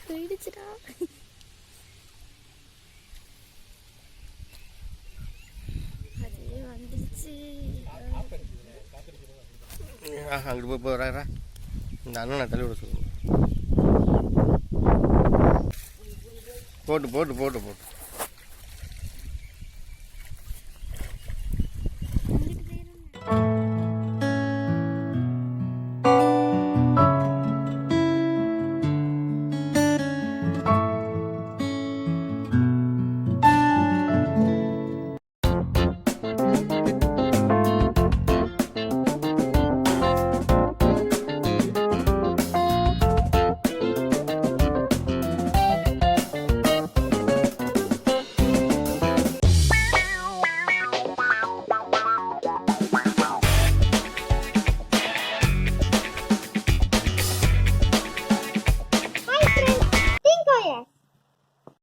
போயிடுச்சுடா. அதே வந்துடுச்சு. அங்கிட்டு போகிறா இந்த அண்ணனை தள்ளி விட சொல்லுங்க. போட்டு போட்டு போட்டு போட்டு